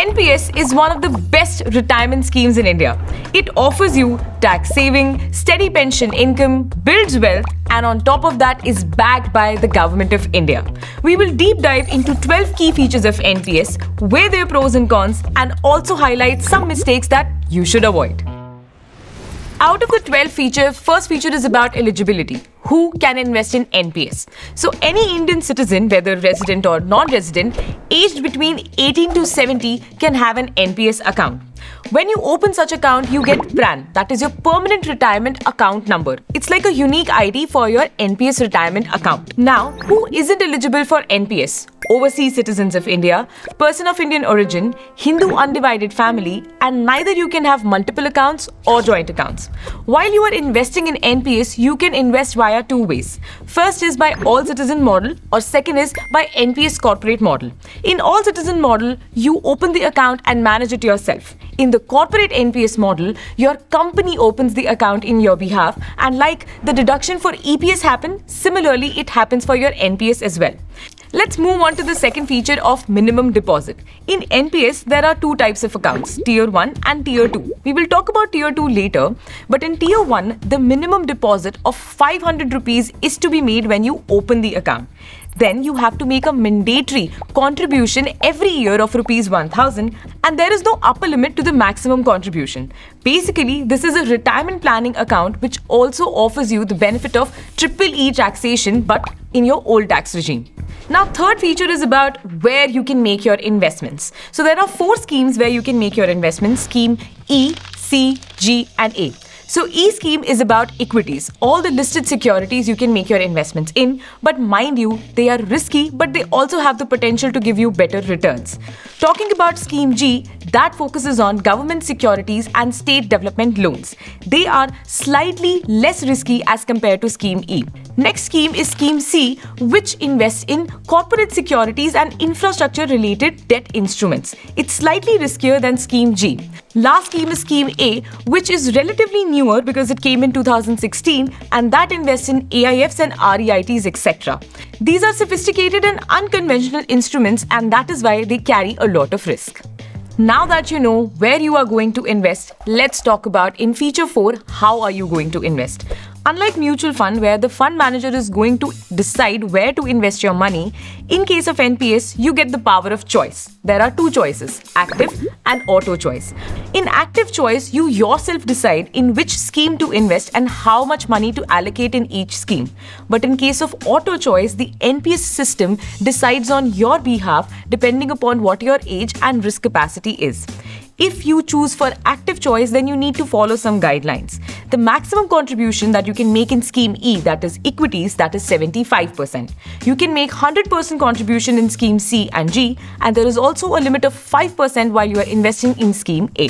NPS is one of the best retirement schemes in India. It offers you tax saving, steady pension income, builds wealth, and on top of that is backed by the Government of India. We will deep dive into 12 key features of NPS, weigh their pros and cons, and also highlight some mistakes that you should avoid. Out of the 12 features, first feature is about eligibility. Who can invest in NPS? So any Indian citizen, whether resident or non-resident, aged between 18 to 70 can have an NPS account. When you open such account, you get PRAN, that is your permanent retirement account number. It's like a unique ID for your NPS retirement account. Now, who isn't eligible for NPS? Overseas citizens of India, person of Indian origin, Hindu undivided family, and neither you can have multiple accounts or joint accounts. While you are investing in NPS, you can invest via two ways. First is by all citizen model, or second is by NPS corporate model. In all citizen model, you open the account and manage it yourself. In the corporate NPS model, your company opens the account in your behalf, and like the deduction for EPS happens, similarly it happens for your NPS as well. Let's move on to the second feature of minimum deposit. In NPS, there are two types of accounts, Tier 1 and Tier 2. We will talk about Tier 2 later, but in Tier 1, the minimum deposit of 500 rupees is to be made when you open the account. Then you have to make a mandatory contribution every year of rupees 1000, and there is no upper limit to the maximum contribution. Basically, this is a retirement planning account which also offers you the benefit of EEE taxation but in your old tax regime. Now, third feature is about where you can make your investments. So there are 4 schemes where you can make your investments: Scheme E, C, G and A. So E scheme is about equities, all the listed securities you can make your investments in, but mind you, they are risky, but they also have the potential to give you better returns. Talking about Scheme G, that focuses on government securities and state development loans. They are slightly less risky as compared to Scheme E. Next scheme is Scheme C, which invests in corporate securities and infrastructure-related debt instruments. It's slightly riskier than Scheme G. Last scheme is Scheme A, which is relatively newer because it came in 2016, and that invests in AIFs and REITs, etc. These are sophisticated and unconventional instruments, and that is why they carry a lot of risk. Now that you know where you are going to invest, let's talk about in feature 4, how are you going to invest. Unlike mutual fund, where the fund manager is going to decide where to invest your money, in case of NPS, you get the power of choice. There are 2 choices, active and auto choice. In active choice, you yourself decide in which scheme to invest and how much money to allocate in each scheme. But in case of auto choice, the NPS system decides on your behalf depending upon what your age and risk capacity is. If you choose for active choice, then you need to follow some guidelines. The maximum contribution that you can make in Scheme E, that is equities, that is 75%. You can make 100% contribution in Scheme C and G, and there is also a limit of 5% while you are investing in Scheme A.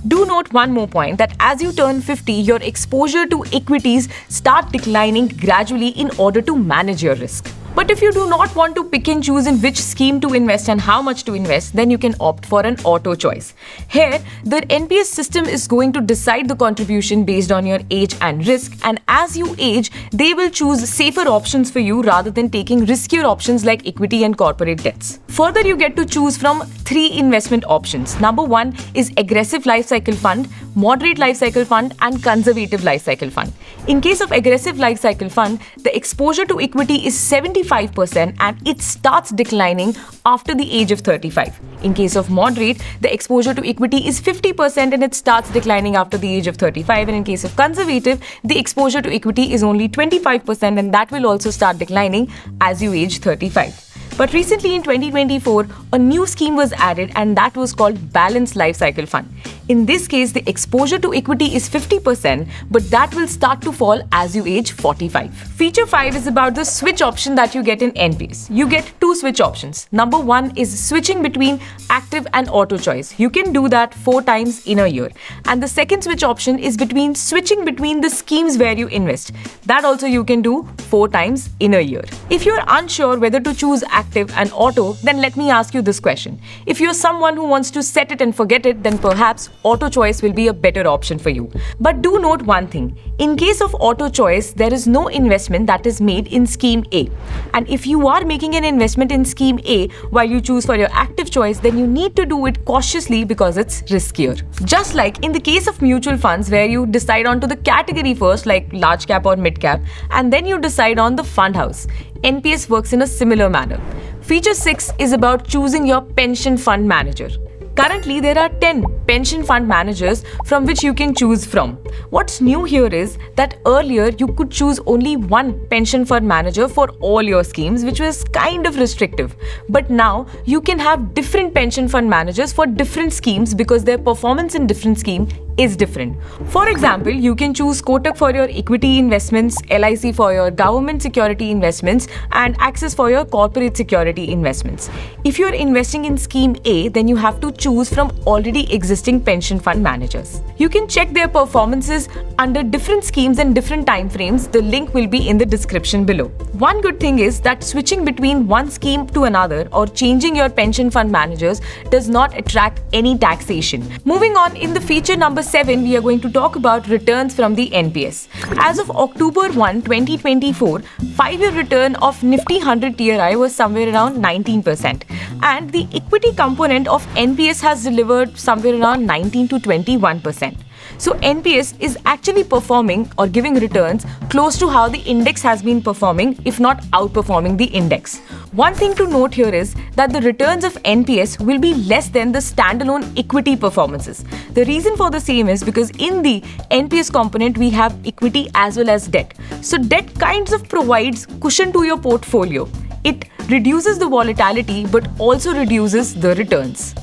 Do note one more point, that as you turn 50, your exposure to equities start declining gradually in order to manage your risk. But if you do not want to pick and choose in which scheme to invest and how much to invest, then you can opt for an auto choice. Here, the NPS system is going to decide the contribution based on your age and risk, and as you age, they will choose safer options for you rather than taking riskier options like equity and corporate debts. Further, you get to choose from 3 investment options. Number 1 is aggressive life cycle fund, moderate life cycle fund and conservative life cycle fund. In case of aggressive life cycle fund, the exposure to equity is 75% and it starts declining after the age of 35. In case of moderate, the exposure to equity is 50% and it starts declining after the age of 35. And in case of conservative, the exposure to equity is only 25% and that will also start declining as you age 35. But recently in 2024, a new scheme was added and that was called Balanced Life Cycle Fund. In this case, the exposure to equity is 50%, but that will start to fall as you age 45. Feature 5 is about the switch option that you get in NPS. You get 2 switch options. Number 1 is switching between active and auto choice. You can do that 4 times in a year. And the second switch option is between switching between the schemes where you invest. That also you can do 4 times in a year. If you are unsure whether to choose active and auto, then let me ask you this question. If you're someone who wants to set it and forget it, then perhaps auto choice will be a better option for you. But do note one thing. In case of auto choice, there is no investment that is made in scheme A. And if you are making an investment in scheme A while you choose for your active choice, then you need to do it cautiously because it's riskier. Just like in the case of mutual funds, where you decide onto the category first, like large cap or mid cap, and then you decide on the fund house. NPS works in a similar manner. Feature 6 is about choosing your pension fund manager. Currently, there are 10 pension fund managers from which you can choose from. What's new here is that earlier you could choose only one pension fund manager for all your schemes, which was kind of restrictive. But now you can have different pension fund managers for different schemes because their performance in different schemes is different. For example, you can choose Kotak for your equity investments, LIC for your government security investments, and Axis for your corporate security investments. If you're investing in scheme A, then you have to choose from already existing pension fund managers. You can check their performances under different schemes and different time frames. The link will be in the description below. One good thing is that switching between one scheme to another or changing your pension fund managers does not attract any taxation. Moving on, in the feature number 7, we are going to talk about returns from the NPS. As of October 1, 2024, 5-year return of Nifty 100 TRI was somewhere around 19%. And the equity component of NPS has delivered somewhere around 19 to 21%. So NPS is actually performing or giving returns close to how the index has been performing, if not outperforming the index. One thing to note here is that the returns of NPS will be less than the standalone equity performances. The reason for the same is because in the NPS component we have equity as well as debt. So debt kinds of provides cushion to your portfolio. It reduces the volatility but also reduces the returns.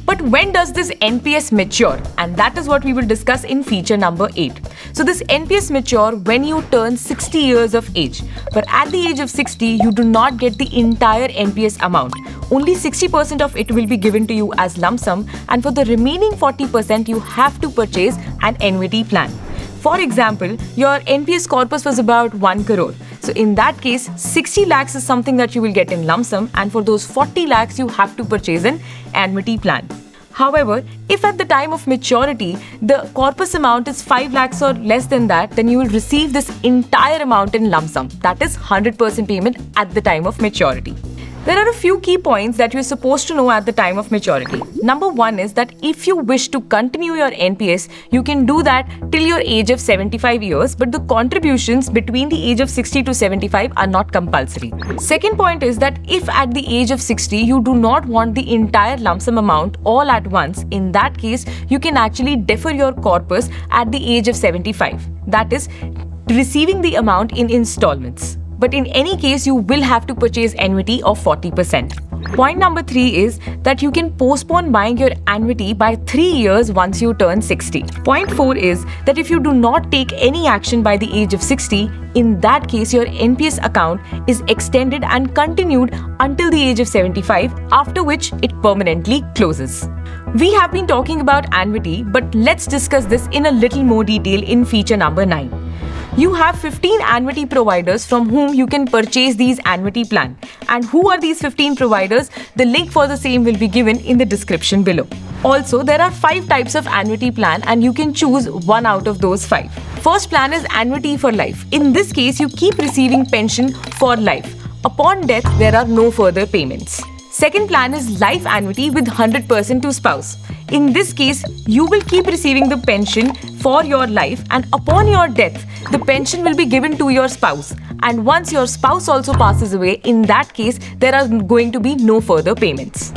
But when does this NPS mature? And that is what we will discuss in feature number 8. So this NPS mature when you turn 60 years of age. But at the age of 60, you do not get the entire NPS amount. Only 60% of it will be given to you as lump sum, and for the remaining 40% you have to purchase an annuity plan. For example, your NPS corpus was about 1 crore. So in that case, 60 lakhs is something that you will get in lump sum, and for those 40 lakhs you have to purchase an annuity plan. However, if at the time of maturity the corpus amount is 5 lakhs or less than that, then you will receive this entire amount in lump sum. That is 100% payment at the time of maturity. There are a few key points that you're supposed to know at the time of maturity. Number 1 is that if you wish to continue your NPS, you can do that till your age of 75 years, but the contributions between the age of 60 to 75 are not compulsory. Second point is that if at the age of 60 you do not want the entire lump sum amount all at once, in that case you can actually defer your corpus at the age of 75. That is, receiving the amount in installments. But in any case, you will have to purchase annuity of 40%. Point number 3 is that you can postpone buying your annuity by 3 years once you turn 60. Point 4 is that if you do not take any action by the age of 60, in that case your NPS account is extended and continued until the age of 75, after which it permanently closes. We have been talking about annuity, but let's discuss this in a little more detail in feature number 9. You have 15 annuity providers from whom you can purchase these annuity plan. And who are these 15 providers? The link for the same will be given in the description below. Also, there are 5 types of annuity plan and you can choose one out of those 5. First plan is annuity for life. In this case, you keep receiving pension for life. Upon death, there are no further payments. Second plan is life annuity with 100% to spouse. In this case, you will keep receiving the pension for your life, and upon your death, the pension will be given to your spouse. And once your spouse also passes away, in that case, there are going to be no further payments.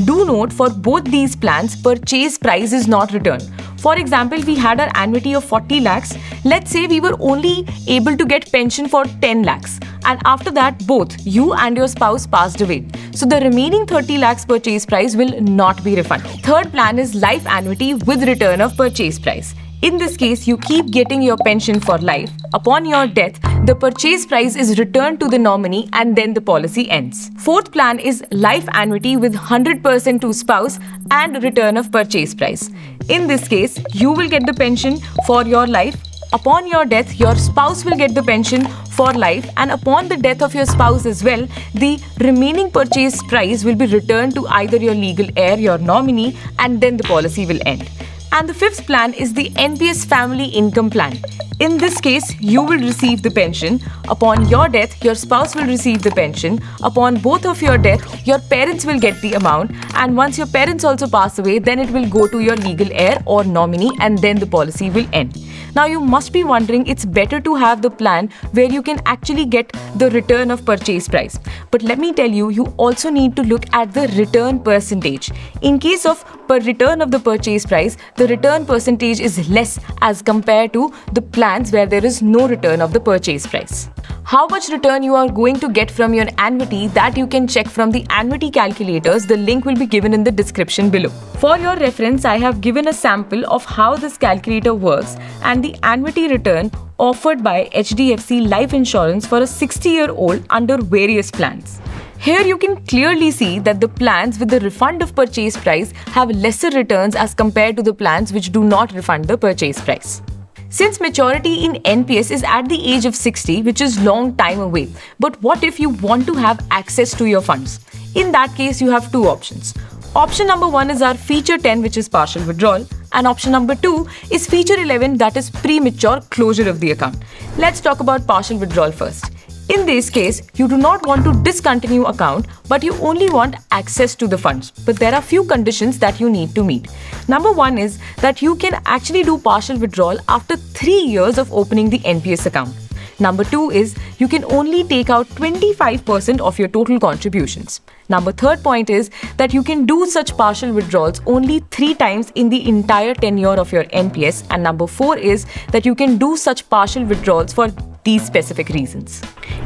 Do note, for both these plans, purchase price is not returned. For example, we had our annuity of 40 lakhs. Let's say we were only able to get pension for 10 lakhs. And after that, both you and your spouse passed away. So the remaining 30 lakhs purchase price will not be refunded. Third plan is life annuity with return of purchase price. In this case, you keep getting your pension for life. Upon your death, the purchase price is returned to the nominee and then the policy ends. Fourth plan is life annuity with 100% to spouse and return of purchase price. In this case, you will get the pension for your life. Upon your death, your spouse will get the pension for life, and upon the death of your spouse as well, the remaining purchase price will be returned to either your legal heir, your nominee, and then the policy will end. And the fifth plan is the NPS Family Income Plan. In this case, you will receive the pension. Upon your death, your spouse will receive the pension. Upon both of your death, your parents will get the amount. And once your parents also pass away, then it will go to your legal heir or nominee, and then the policy will end. Now you must be wondering, it's better to have the plan where you can actually get the return of purchase price. But let me tell you, you also need to look at the return percentage. In case of per return of the purchase price, the return percentage is less as compared to the plans where there is no return of the purchase price. How much return you are going to get from your annuity, that you can check from the annuity calculators. The link will be given in the description below. For your reference, I have given a sample of how this calculator works and the annuity return offered by HDFC Life Insurance for a 60-year-old under various plans. Here you can clearly see that the plans with the refund of purchase price have lesser returns as compared to the plans which do not refund the purchase price. Since maturity in NPS is at the age of 60, which is long time away, but what if you want to have access to your funds? In that case, you have two options. Option number 1 is our feature 10, which is partial withdrawal, and option number 2 is feature 11, that is premature closure of the account. Let's talk about partial withdrawal first. In this case, you do not want to discontinue account, but you only want access to the funds. But there are few conditions that you need to meet. Number 1 is that you can actually do partial withdrawal after 3 years of opening the NPS account. Number 2 is you can only take out 25% of your total contributions. Number 3rd point is that you can do such partial withdrawals only 3 times in the entire tenure of your NPS. And number 4 is that you can do such partial withdrawals for these specific reasons.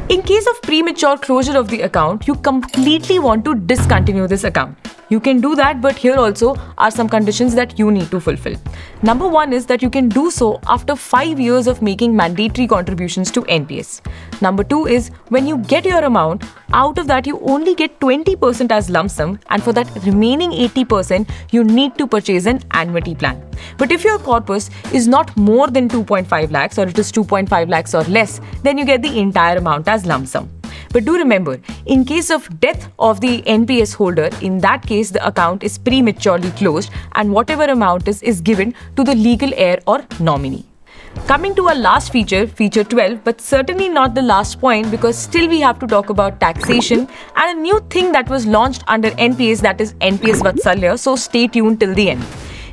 In case of premature closure of the account, you completely want to discontinue this account. You can do that, but here also are some conditions that you need to fulfill. Number 1 is that you can do so after 5 years of making mandatory contributions to NPS. Number 2 is when you get your amount, out of that you only get 20% as lump sum, and for that remaining 80% you need to purchase an annuity plan. But if your corpus is not more than 2.5 lakhs or it is 2.5 lakhs or less, then you get the entire amount as lump sum. But do remember, in case of death of the NPS holder, in that case the account is prematurely closed and whatever amount is given to the legal heir or nominee. Coming to our last feature, feature 12, but certainly not the last point, because still we have to talk about taxation and a new thing that was launched under NPS, that is NPS Vatsalya, so stay tuned till the end.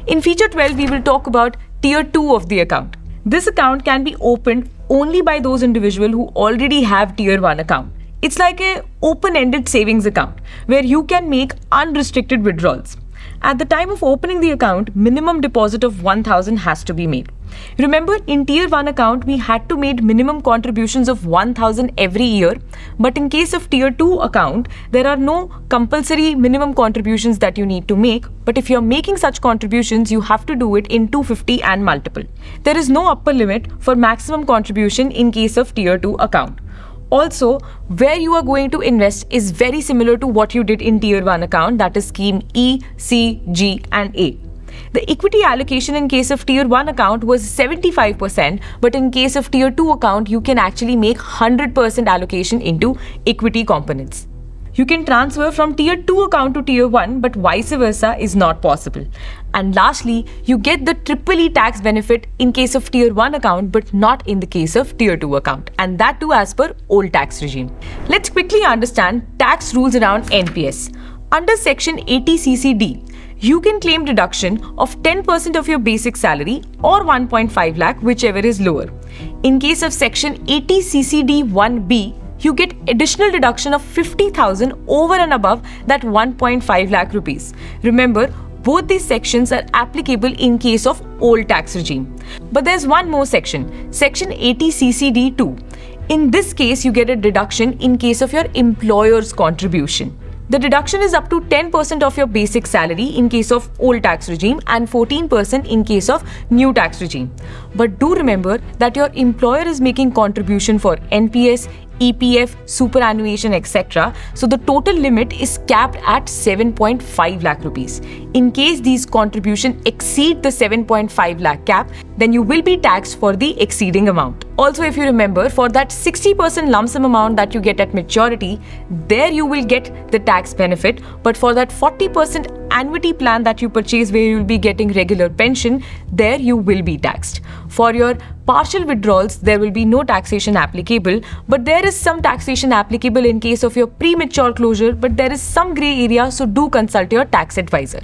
In feature 12, we will talk about tier 2 of the account. This account can be opened only by those individuals who already have tier 1 account. It's like an open-ended savings account where you can make unrestricted withdrawals. At the time of opening the account, minimum deposit of 1,000 has to be made. Remember, in tier 1 account, we had to make minimum contributions of 1,000 every year. But in case of tier 2 account, there are no compulsory minimum contributions that you need to make. But if you're making such contributions, you have to do it in 250 and multiple. There is no upper limit for maximum contribution in case of tier 2 account. Also, where you are going to invest is very similar to what you did in tier 1 account, that is scheme E, C, G and A. The equity allocation in case of tier 1 account was 75%, but in case of tier 2 account, you can actually make 100% allocation into equity components. You can transfer from tier 2 account to tier 1, but vice versa is not possible. And lastly, you get the EEE tax benefit in case of tier 1 account, but not in the case of tier 2 account, and that too as per old tax regime. Let's quickly understand tax rules around NPS. Under section 80CCD, you can claim deduction of 10% of your basic salary or 1.5 lakh, whichever is lower. In case of section 80CCD 1B, you get additional deduction of 50,000 over and above that 1.5 lakh rupees. Remember, both these sections are applicable in case of old tax regime. But there's one more section, section 80CCD 2. In this case, you get a deduction in case of your employer's contribution. The deduction is up to 10% of your basic salary in case of old tax regime and 14% in case of new tax regime. But do remember that your employer is making contribution for NPS, EPF, superannuation, etc. So the total limit is capped at 7.5 lakh rupees. In case these contributions exceed the 7.5 lakh cap, then you will be taxed for the exceeding amount. Also, if you remember, for that 60% lump sum amount that you get at maturity, there you will get the tax benefit. But for that 40% annuity plan that you purchase where you will be getting regular pension, there you will be taxed. For your partial withdrawals, there will be no taxation applicable, but there is some taxation applicable in case of your premature closure, but there is some grey area, so do consult your tax advisor.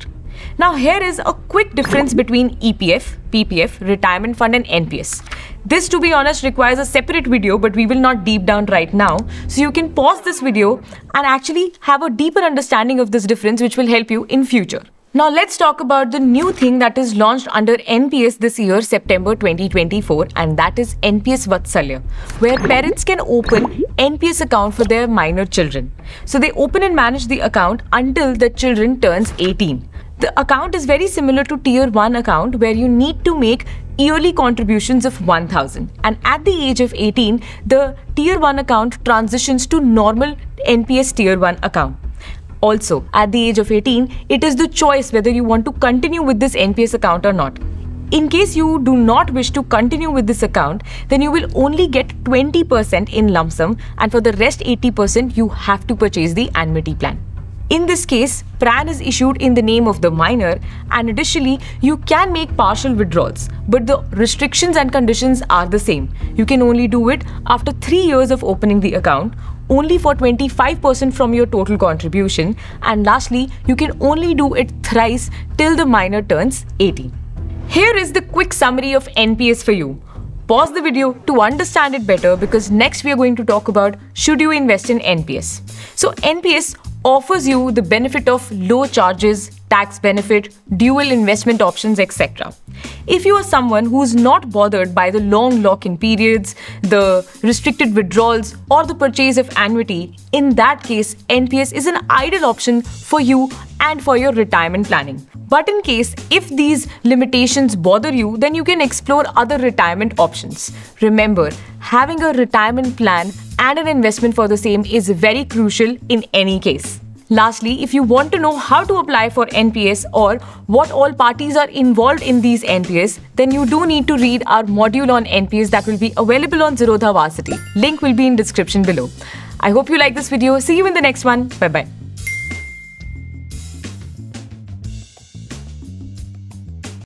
Now here is a quick difference between EPF, PPF, retirement fund and NPS. This, to be honest, requires a separate video, but we will not deep down right now. So you can pause this video and actually have a deeper understanding of this difference, which will help you in future. Now let's talk about the new thing that is launched under NPS this year, September 2024, and that is NPS Vatsalya, where parents can open NPS account for their minor children. So they open and manage the account until the children turns 18. The account is very similar to Tier 1 account, where you need to make yearly contributions of 1,000, and at the age of 18, the Tier 1 account transitions to normal NPS Tier 1 account. Also, at the age of 18, it is the choice whether you want to continue with this NPS account or not. In case you do not wish to continue with this account, then you will only get 20% in lump sum, and for the rest 80% you have to purchase the annuity plan. In this case, PRAN is issued in the name of the minor, and additionally, you can make partial withdrawals, but the restrictions and conditions are the same. You can only do it after 3 years of opening the account, only for 25% from your total contribution, and lastly, you can only do it thrice till the minor turns 18. Here is the quick summary of NPS for you. Pause the video to understand it better, because next we are going to talk about should you invest in NPS. So NPS offers you the benefit of low charges, tax benefit, dual investment options, etc. If you are someone who's not bothered by the long lock-in periods, the restricted withdrawals, or the purchase of annuity, in that case, NPS is an ideal option for you and for your retirement planning. But in case if these limitations bother you, then you can explore other retirement options. Remember, having a retirement plan and an investment for the same is very crucial in any case. Lastly, if you want to know how to apply for NPS or what all parties are involved in these NPS, then you do need to read our module on NPS that will be available on Zerodha Varsity. Link will be in description below. I hope you like this video. See you in the next one. Bye-bye.